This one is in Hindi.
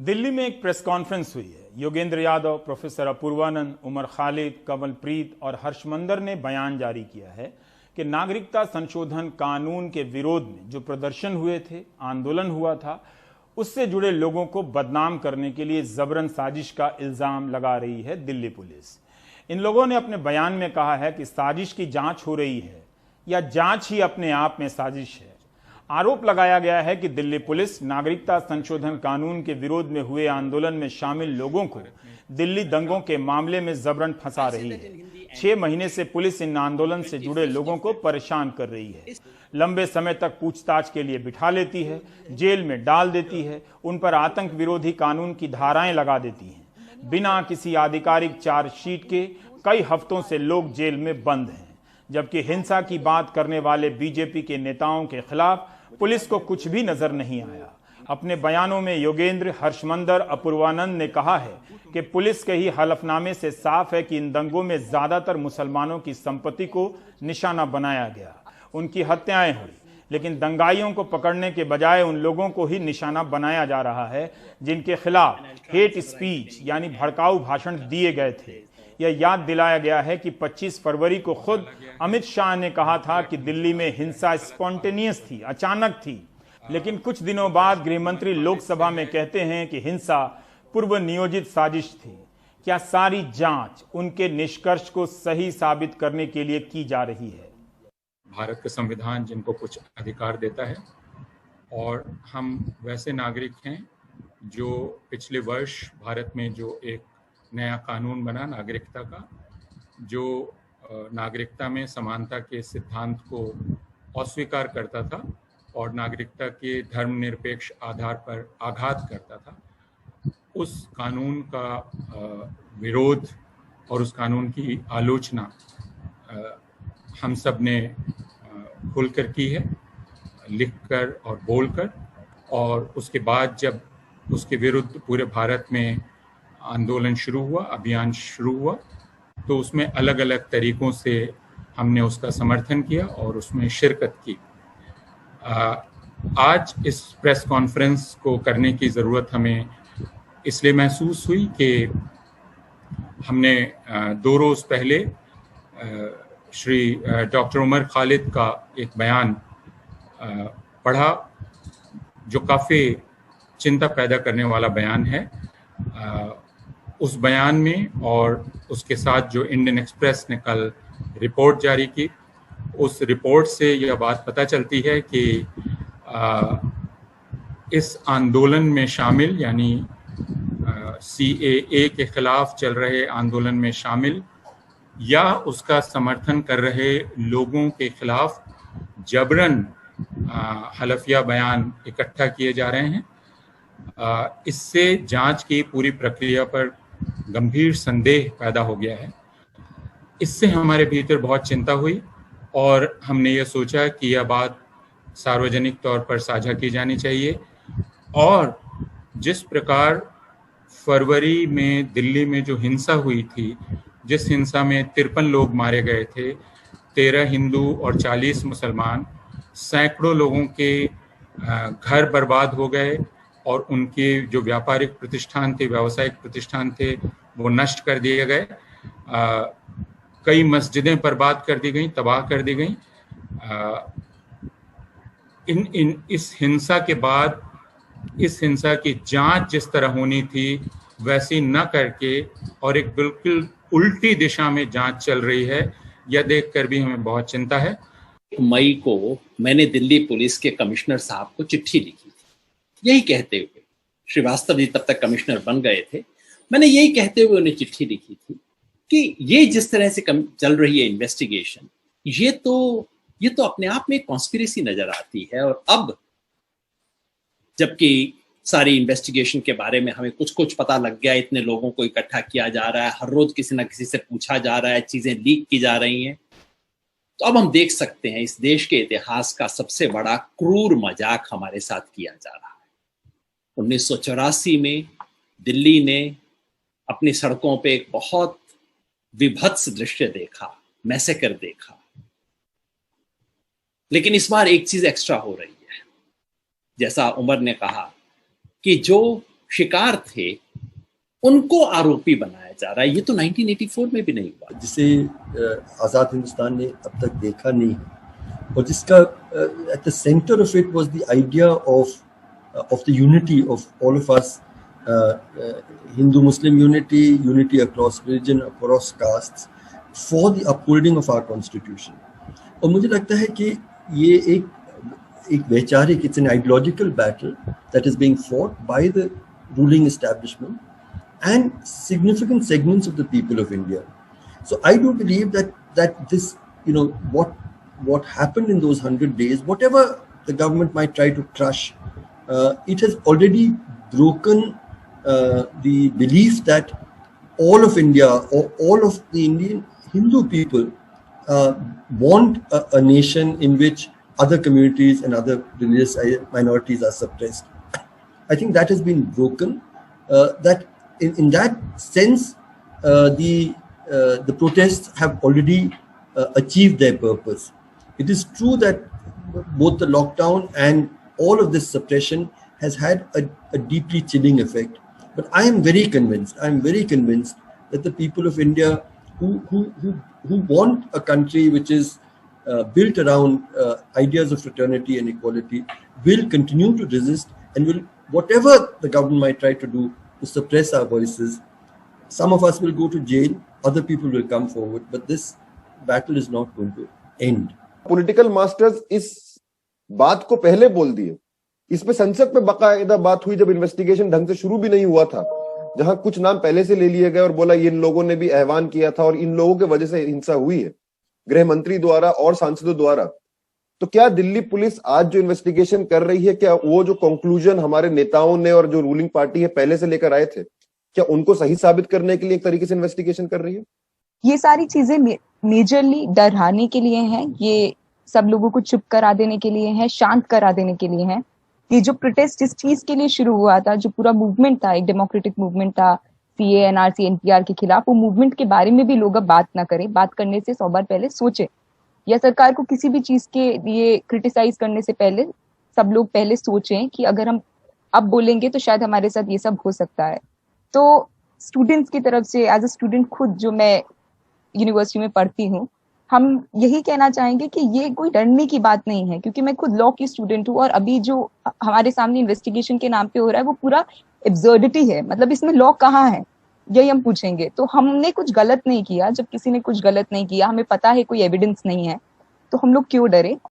दिल्ली में एक प्रेस कॉन्फ्रेंस हुई है। योगेंद्र यादव, प्रोफेसर अपूर्वानंद, उमर खालिद, कंवलप्रीत और हर्षमंदर ने बयान जारी किया है कि नागरिकता संशोधन कानून के विरोध में जो प्रदर्शन हुए थे, आंदोलन हुआ था, उससे जुड़े लोगों को बदनाम करने के लिए जबरन साजिश का इल्जाम लगा रही है दिल्ली पुलिस। इन लोगों ने अपने बयान में कहा है कि साजिश की जांच हो रही है या जांच ही अपने आप में साजिश है। आरोप लगाया गया है कि दिल्ली पुलिस नागरिकता संशोधन कानून के विरोध में हुए आंदोलन में शामिल लोगों को दिल्ली दंगों के मामले में जबरन फंसा रही है। 6 महीने से पुलिस इन आंदोलन से जुड़े लोगों को परेशान कर रही है। लंबे समय तक पूछताछ के लिए बिठा लेती है, जेल में डाल देती है, उन पर आतंक विरोधी कानून की धाराएं लगा देती हैं। बिना किसी आधिकारिक चार्जशीट के कई हफ्तों से लोग जेल में बंद हैं, जबकि हिंसा की बात करने वाले बीजेपी के नेताओं के खिलाफ पुलिस को कुछ भी नजर नहीं आया। अपने बयानों में योगेंद्र, हर्षमंदर, अपूर्वानंद ने कहा है कि पुलिस के ही हलफनामे से साफ है कि इन दंगों में ज्यादातर मुसलमानों की संपत्ति को निशाना बनाया गया, उनकी हत्याएं हुई, लेकिन दंगाइयों को पकड़ने के बजाय उन लोगों को ही निशाना बनाया जा रहा है जिनके खिलाफ हेट स्पीच यानी भड़काऊ भाषण दिए गए थे। यह याद दिलाया गया है कि 25 फरवरी को खुद अमित शाह ने कहा था कि दिल्ली में हिंसा स्पॉन्टेनियस थी, अचानक थी, लेकिन कुछ दिनों बाद गृहमंत्री लोकसभा में कहते हैं कि हिंसा पूर्व नियोजित साजिश थी। क्या सारी जांच उनके निष्कर्ष को सही साबित करने के लिए की जा रही है? भारत का संविधान जिनको कुछ अधिकार देता है और हम वैसे नागरिक हैं जो पिछले वर्ष भारत में जो एक नया कानून बना नागरिकता का, जो नागरिकता में समानता के सिद्धांत को अस्वीकार करता था और नागरिकता के धर्मनिरपेक्ष आधार पर आघात करता था, उस कानून का विरोध और उस कानून की आलोचना हम सब ने खुलकर की है, लिखकर और बोलकर। और उसके बाद जब उसके विरुद्ध पूरे भारत में आंदोलन शुरू हुआ, अभियान शुरू हुआ, तो उसमें अलग अलग तरीकों से हमने उसका समर्थन किया और उसमें शिरकत की। आज इस प्रेस कॉन्फ्रेंस को करने की ज़रूरत हमें इसलिए महसूस हुई कि हमने 2 रोज़ पहले श्री डॉक्टर उमर खालिद का एक बयान पढ़ा जो काफ़ी चिंता पैदा करने वाला बयान है। उस बयान में और उसके साथ जो इंडियन एक्सप्रेस ने कल रिपोर्ट जारी की, उस रिपोर्ट से यह बात पता चलती है कि इस आंदोलन में शामिल यानी CAA के खिलाफ चल रहे आंदोलन में शामिल या उसका समर्थन कर रहे लोगों के खिलाफ जबरन हलफिया बयान इकट्ठा किए जा रहे हैं। इससे जांच की पूरी प्रक्रिया पर गंभीर संदेह पैदा हो गया है। इससे हमारे भीतर बहुत चिंता हुई और हमने ये सोचा कि यह बात सार्वजनिक तौर पर साझा की जानी चाहिए। और जिस प्रकार फरवरी में दिल्ली में जो हिंसा हुई थी, जिस हिंसा में 53 लोग मारे गए थे, 13 हिंदू और 40 मुसलमान, सैकड़ों लोगों के घर बर्बाद हो गए और उनके जो व्यापारिक प्रतिष्ठान थे, व्यावसायिक प्रतिष्ठान थे, वो नष्ट कर दिए गए। कई मस्जिदें बर्बाद कर दी गई, तबाह कर दी गई। इस हिंसा के बाद इस हिंसा की जांच जिस तरह होनी थी वैसी न करके और एक बिल्कुल उल्टी दिशा में जांच चल रही है, यह देखकर भी हमें बहुत चिंता है। मई को मैंने दिल्ली पुलिस के कमिश्नर साहब को चिट्ठी लिखी थी, यही कहते हुए, श्रीवास्तव जी तब तक कमिश्नर बन गए थे, मैंने यही कहते हुए उन्हें चिट्ठी लिखी थी कि ये जिस तरह से चल रही है इन्वेस्टिगेशन, ये तो अपने आप में कॉन्स्पिरेसी नजर आती है। और अब जबकि सारी इन्वेस्टिगेशन के बारे में हमें कुछ कुछ पता लग गया, इतने लोगों को इकट्ठा किया जा रहा है, हर रोज किसी ना किसी से पूछा जा रहा है, चीजें लीक की जा रही हैं, तो अब हम देख सकते हैं इस देश के इतिहास का सबसे बड़ा क्रूर मजाक हमारे साथ किया जा रहा है। 1984 में दिल्ली ने अपनी सड़कों पे एक बहुत विभत्स दृश्य देखा, मैसेकर देखा, लेकिन इस बार एक चीज एक्स्ट्रा हो रही है। जैसा उमर ने कहा कि जो शिकार थे उनको आरोपी बनाया जा रहा है। ये तो 1984 में भी नहीं हुआ, जिसे आज़ाद हिंदुस्तान ने अब तक देखा नहीं है, और जिसका at the center of it was the idea of the unity of all of us, Hindu Muslim unity across religion, across castes, for the upholding of our constitution. और मुझे लगता है कि ये एक वैचारिक, it's an ideological battle that is being fought by the ruling establishment and significant segments of the people of India. So I do believe that this, what happened in those 100 days, whatever the government might try to crush, it has already broken the belief that all of India or all of the Indian Hindu people want a nation in which other communities and other religious minorities are suppressed. I think that has been broken. That in that sense, the protests have already achieved their purpose. It is true that both the lockdown and all of this suppression has had a deeply chilling effect. But I am very convinced that the people of India who want a country which is built around ideas of fraternity and equality will continue to resist, and will, whatever the government might try to do to suppress our voices. Some of us will go to jail, other people will come forward, but this battle is not going to end. Political masters इस बात को पहले बोल दिए। इस पे संसद में बाकायदा बात हुई जब इन्वेस्टिगेशन ढंग से शुरू भी नहीं हुआ था, जहां कुछ नाम पहले से ले लिए गए और बोला इन लोगों ने भी आह्वान किया था और इन लोगों की वजह से हिंसा हुई है, गृह मंत्री द्वारा और सांसदों द्वारा। तो क्या दिल्ली पुलिस आज जो इन्वेस्टिगेशन कर रही है, क्या वो जो कंक्लूजन हमारे नेताओं ने और जो रूलिंग पार्टी है पहले से लेकर आए थे, क्या उनको सही साबित करने के लिए एक तरीके से इन्वेस्टिगेशन कर रही है? ये सारी चीजें मेजरली डराने के लिए हैं, ये सब लोगों को चुप करा देने के लिए हैं, शांत करा देने के लिए हैं। ये जो प्रोटेस्ट इस चीज के लिए शुरू हुआ था, जो पूरा मूवमेंट था, एक डेमोक्रेटिक मूवमेंट था सीए, एनआरसी, एनपीआर के खिलाफ, वो मूवमेंट के बारे में भी लोग अब बात ना करें। बात करने से 100 बार पहले सोचे, या सरकार को किसी भी चीज के लिए क्रिटिसाइज करने से पहले सब लोग पहले सोचें कि अगर हम अब बोलेंगे तो शायद हमारे साथ ये सब हो सकता है। तो स्टूडेंट्स की तरफ से, एज अ स्टूडेंट खुद जो मैं यूनिवर्सिटी में पढ़ती हूँ, हम यही कहना चाहेंगे कि ये कोई डरने की बात नहीं है, क्योंकि मैं खुद लॉ की स्टूडेंट हूँ और अभी जो हमारे सामने इन्वेस्टिगेशन के नाम पे हो रहा है वो पूरा एब्सर्डिटी है। मतलब इसमें लॉ कहाँ है, यही हम पूछेंगे। तो हमने कुछ गलत नहीं किया। जब किसी ने कुछ गलत नहीं किया, हमें पता है कोई एविडेंस नहीं है, तो हम लोग क्यों डरे।